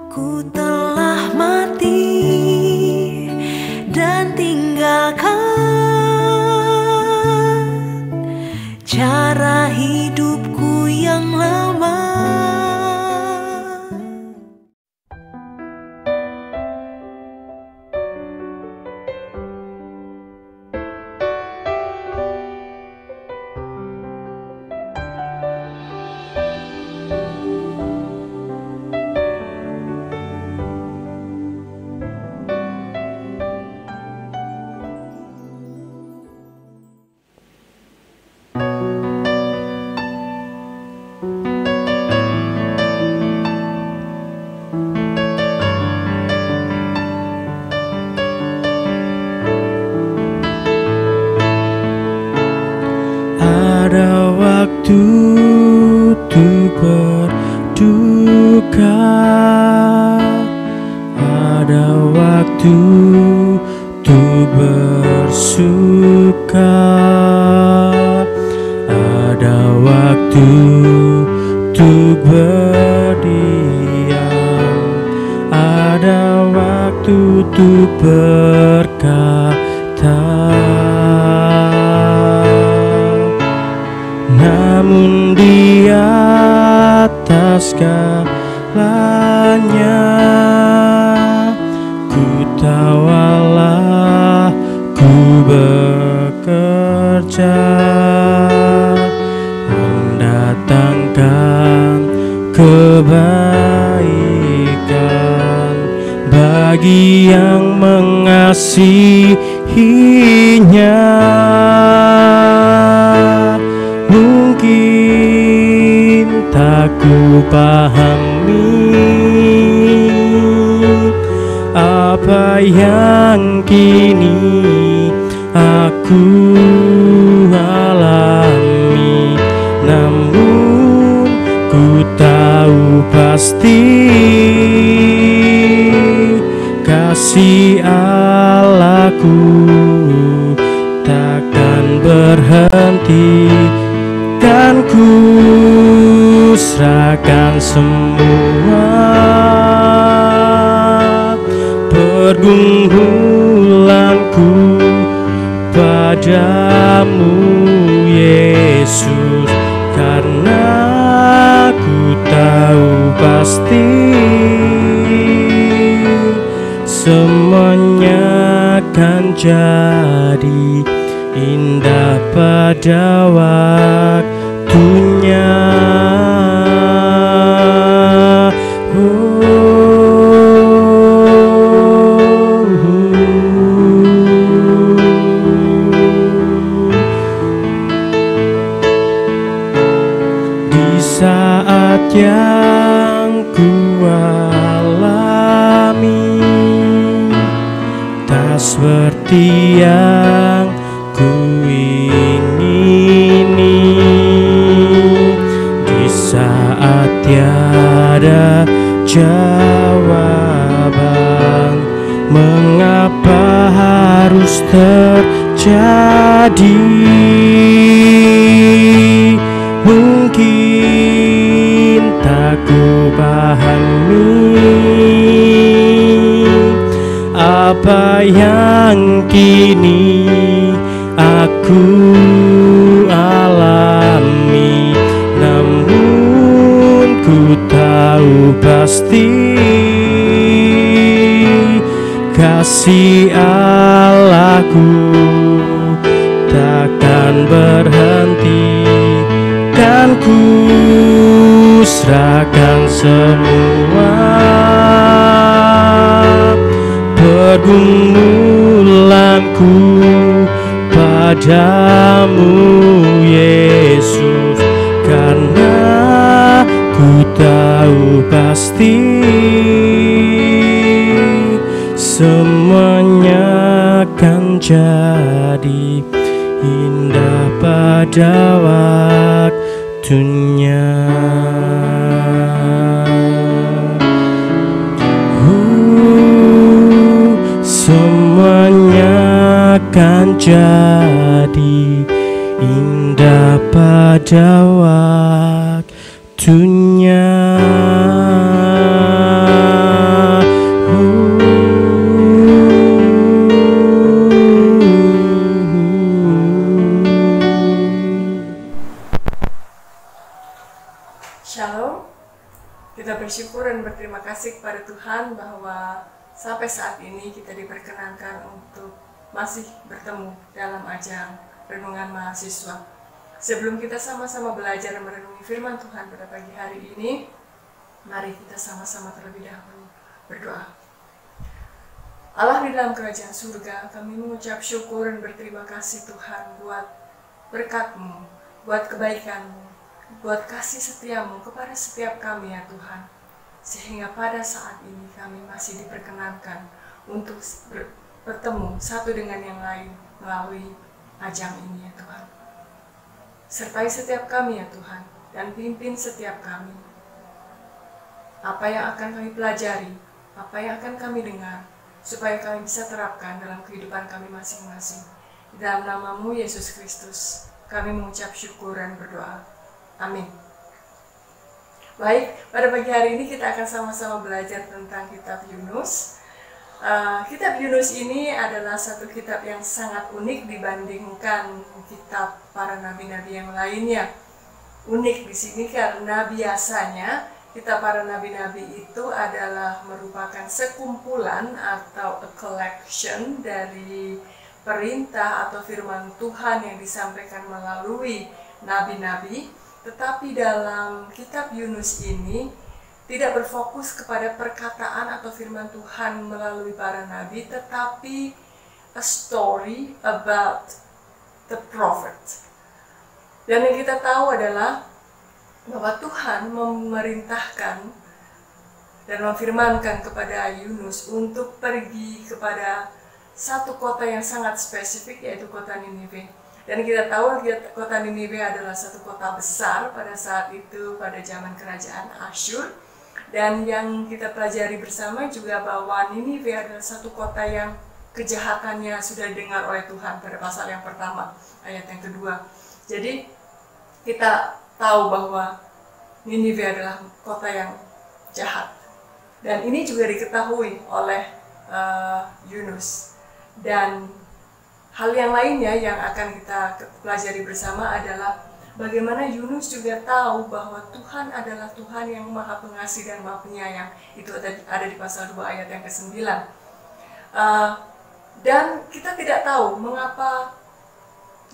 Ku telah mati dan tinggalkan cara hidupku yang lama. Ada waktu untuk berduka, ada waktu untuk bersuka, ada waktu untuk berdiam, ada waktu untuk berkata. Namun di atas segalanya, ku tahu Allah, ku bekerja mendatangkan kebaikan bagi yang mengasihinya. Mungkin tak ku pahami apa yang kini aku alami, namun ku tahu pasti kasih Allahku takkan berhenti. Kan ku serahkan semua pergumulanku padamu Yesus, karena ku tahu pasti semuanya akan jadi indah pada waktunya. Di saat yang ku alami tak seperti yang ku ingini, di saat tiada jawaban mengapa harus terjadi. Mungkin tak ku pahami apa yang kini aku alami, namun ku tahu pasti kasih Allahku takkan berhenti. Kan ku serahkan semua pergumulanku padamu Yesus, karena ku tahu pasti semuanya akan jadi indah pada waktunya. Semuanya akan jadi indah pada waktunya. Kita bersyukur dan berterima kasih kepada Tuhan bahwa sampai saat ini kita diperkenankan untuk masih bertemu dalam ajang renungan mahasiswa. Sebelum kita sama-sama belajar merenungi firman Tuhan pada pagi hari ini, mari kita sama-sama terlebih dahulu berdoa. Allah di dalam kerajaan surga, kami mengucap syukur dan berterima kasih Tuhan buat berkat-Mu, buat kebaikan-Mu, buat kasih setiamu kepada setiap kami ya Tuhan, sehingga pada saat ini kami masih diperkenankan untuk bertemu satu dengan yang lain melalui ajang ini ya Tuhan. Sertai setiap kami ya Tuhan, dan pimpin setiap kami. Apa yang akan kami pelajari, apa yang akan kami dengar, supaya kami bisa terapkan dalam kehidupan kami masing-masing. Di dalam nama-Mu Yesus Kristus, kami mengucap syukur dan berdoa. Amin. Baik, pada pagi hari ini kita akan sama-sama belajar tentang kitab Yunus. Kitab Yunus ini adalah satu kitab yang sangat unik dibandingkan kitab para nabi-nabi yang lainnya. Unik di sini karena biasanya kitab para nabi-nabi itu adalah merupakan sekumpulan atau a collection dari perintah atau firman Tuhan yang disampaikan melalui nabi-nabi. Tetapi dalam kitab Yunus ini tidak berfokus kepada perkataan atau firman Tuhan melalui para nabi, tetapi a story about the prophet. Dan yang kita tahu adalah bahwa Tuhan memerintahkan dan memfirmankan kepada Yunus untuk pergi kepada satu kota yang sangat spesifik, yaitu kota Niniwe. Dan kita tahu kota Niniwe adalah satu kota besar pada saat itu, pada zaman kerajaan Asyur. Dan yang kita pelajari bersama juga bahwa Niniwe adalah satu kota yang kejahatannya sudah didengar oleh Tuhan pada pasal yang pertama, ayat yang kedua. Jadi kita tahu bahwa Niniwe adalah kota yang jahat. Dan ini juga diketahui oleh Yunus. Dan hal yang lainnya yang akan kita pelajari bersama adalah bagaimana Yunus juga tahu bahwa Tuhan adalah Tuhan yang Maha Pengasih dan Maha Penyayang. Itu ada di pasal 2 ayat yang ke-9. Dan kita tidak tahu mengapa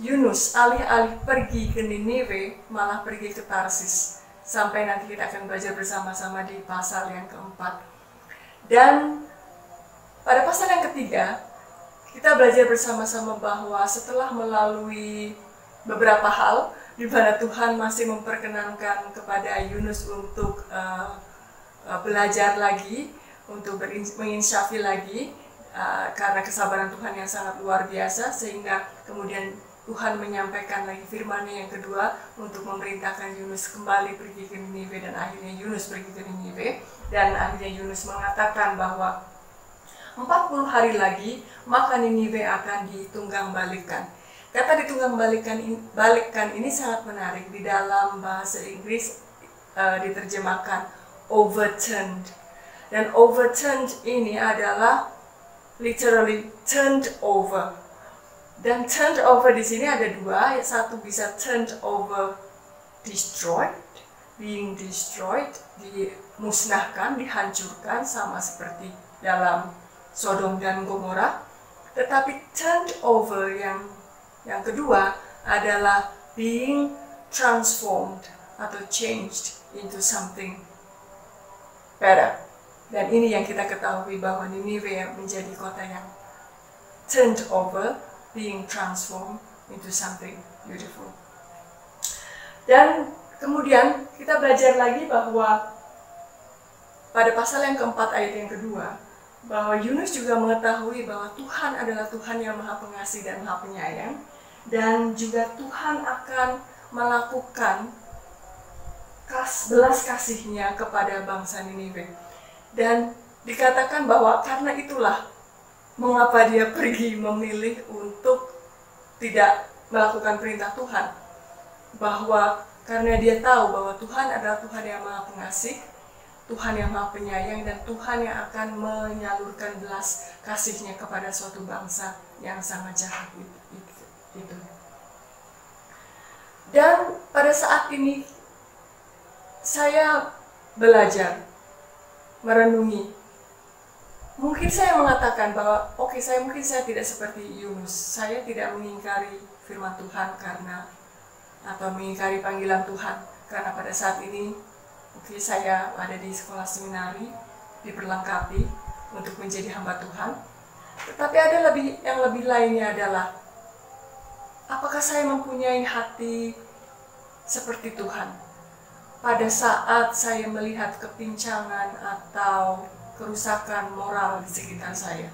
Yunus alih-alih pergi ke Niniwe malah pergi ke Tarsis. Sampai nanti kita akan belajar bersama-sama di pasal yang keempat. Dan pada pasal yang ketiga, kita belajar bersama-sama bahwa setelah melalui beberapa hal di mana Tuhan masih memperkenankan kepada Yunus untuk belajar lagi, untuk menginsyafi lagi, karena kesabaran Tuhan yang sangat luar biasa, sehingga kemudian Tuhan menyampaikan lagi firman-Nya yang kedua untuk memerintahkan Yunus kembali pergi ke Niniwe, dan akhirnya Yunus pergi ke Niniwe, dan akhirnya Yunus mengatakan bahwa 40 hari lagi, maka Niniwe akan ditunggang-balikan. Kata ditunggang-balikan ini sangat menarik. Di dalam bahasa Inggris diterjemahkan overturned. Dan overturned ini adalah literally turned over. Dan turned over di sini ada dua. Satu bisa turned over destroyed, being destroyed, dimusnahkan, dihancurkan, sama seperti dalam Sodom dan Gomora. Tetapi turned over yang kedua adalah being transformed atau changed into something better. Dan ini yang kita ketahui bahwa Niniwe menjadi kota yang turned over, being transformed into something beautiful. Dan kemudian kita belajar lagi bahwa pada pasal yang keempat ayat yang kedua, bahwa Yunus juga mengetahui bahwa Tuhan adalah Tuhan yang Maha Pengasih dan Maha Penyayang, dan juga Tuhan akan melakukan belas kasih-Nya kepada bangsa Niniwe. Dan dikatakan bahwa karena itulah mengapa dia pergi memilih untuk tidak melakukan perintah Tuhan, bahwa karena dia tahu bahwa Tuhan adalah Tuhan yang Maha Pengasih, Tuhan yang Maha Penyayang, dan Tuhan yang akan menyalurkan belas kasih-Nya kepada suatu bangsa yang sangat jahat itu. Dan pada saat ini saya belajar, merenungi. Mungkin saya mengatakan bahwa oke, mungkin saya tidak seperti Yunus. Saya tidak mengingkari firman Tuhan atau mengingkari panggilan Tuhan. Karena pada saat ini saya ada di sekolah seminari, diperlengkapi untuk menjadi hamba Tuhan. Tetapi ada yang lebih lainnya adalah, apakah saya mempunyai hati seperti Tuhan? Pada saat saya melihat kepincangan atau kerusakan moral di sekitar saya,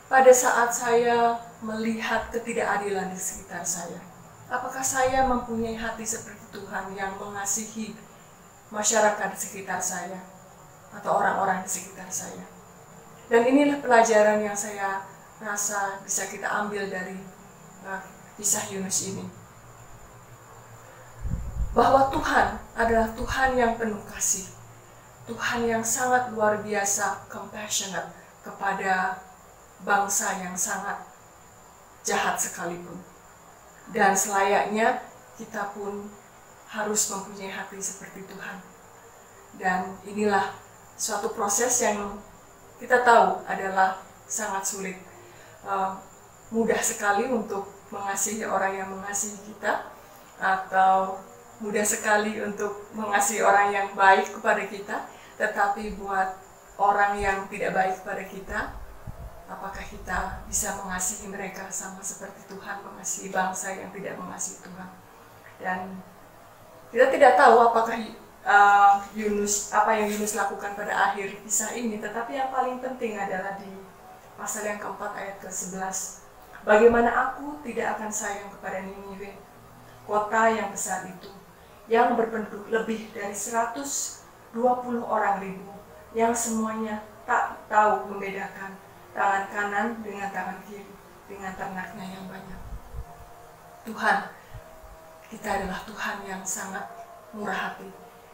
pada saat saya melihat ketidakadilan di sekitar saya, apakah saya mempunyai hati seperti Tuhan yang mengasihi masyarakat di sekitar saya atau orang-orang di sekitar saya? Dan inilah pelajaran yang saya rasa bisa kita ambil dari kisah Yunus ini, bahwa Tuhan adalah Tuhan yang penuh kasih, Tuhan yang sangat luar biasa compassionate kepada bangsa yang sangat jahat sekalipun. Dan selayaknya kita pun harus mempunyai hati seperti Tuhan. Dan inilah suatu proses yang kita tahu adalah sangat sulit. Mudah sekali untuk mengasihi orang yang mengasihi kita, atau mudah sekali untuk mengasihi orang yang baik kepada kita. Tetapi buat orang yang tidak baik kepada kita, apakah kita bisa mengasihi mereka sama seperti Tuhan mengasihi bangsa yang tidak mengasihi Tuhan? Dan kita tidak tahu apakah apa yang Yunus lakukan pada akhir kisah ini. Tetapi yang paling penting adalah di pasal yang keempat ayat ke-11. Bagaimana aku tidak akan sayang kepada Niniwe, kota yang besar itu, yang berpenduduk lebih dari 120 orang ribu, yang semuanya tak tahu membedakan tangan kanan dengan tangan kiri, dengan ternaknya yang banyak. Tuhan, kita adalah Tuhan yang sangat murah hati,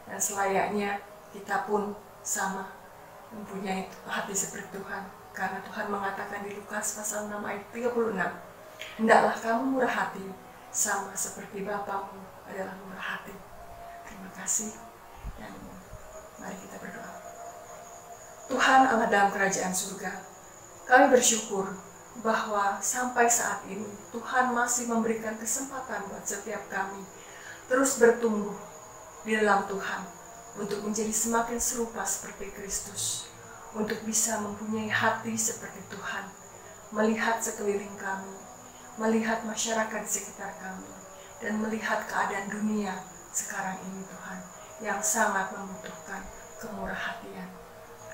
dan selayaknya kita pun sama mempunyai hati seperti Tuhan. Karena Tuhan mengatakan di Lukas pasal 6 ayat 36, hendaklah kamu murah hati sama seperti Bapamu adalah murah hati. Terima kasih, dan mari kita berdoa. Tuhan Allah dalam kerajaan surga, kami bersyukur bahwa sampai saat ini Tuhan masih memberikan kesempatan buat setiap kami terus bertumbuh di dalam Tuhan, untuk menjadi semakin serupa seperti Kristus, untuk bisa mempunyai hati seperti Tuhan, melihat sekeliling kami, melihat masyarakat di sekitar kami, dan melihat keadaan dunia sekarang ini Tuhan, yang sangat membutuhkan kemurahhatian.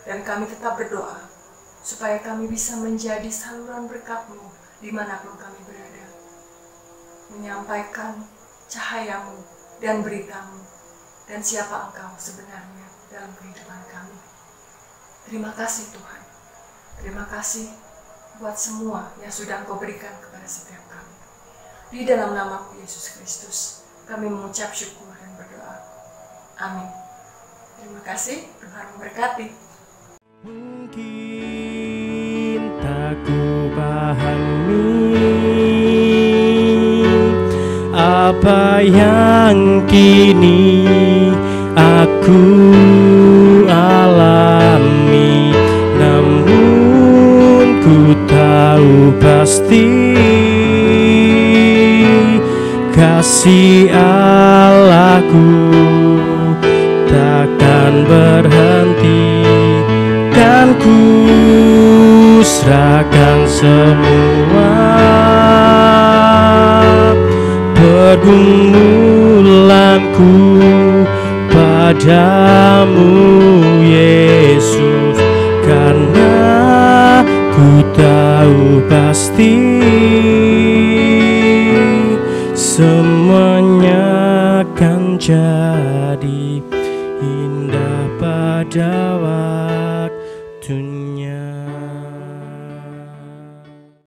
Dan kami tetap berdoa supaya kami bisa menjadi saluran berkat-Mu dimanapun kami berada, menyampaikan cahayamu dan beritamu, dan siapa Engkau sebenarnya dalam kehidupan kami. Terima kasih Tuhan, terima kasih buat semua yang sudah Engkau berikan kepada setiap kami. Di dalam nama-Mu Yesus Kristus, kami mengucap syukur dan berdoa. Amin. Terima kasih, Tuhan memberkati. Mungkin tak ku pahami apa yang kini aku alami, namun ku tahu pasti kasih Allahku takkan berhenti. Dan ku serahkan semua pergumulanku padamu Yesus, karena ku tahu pasti semua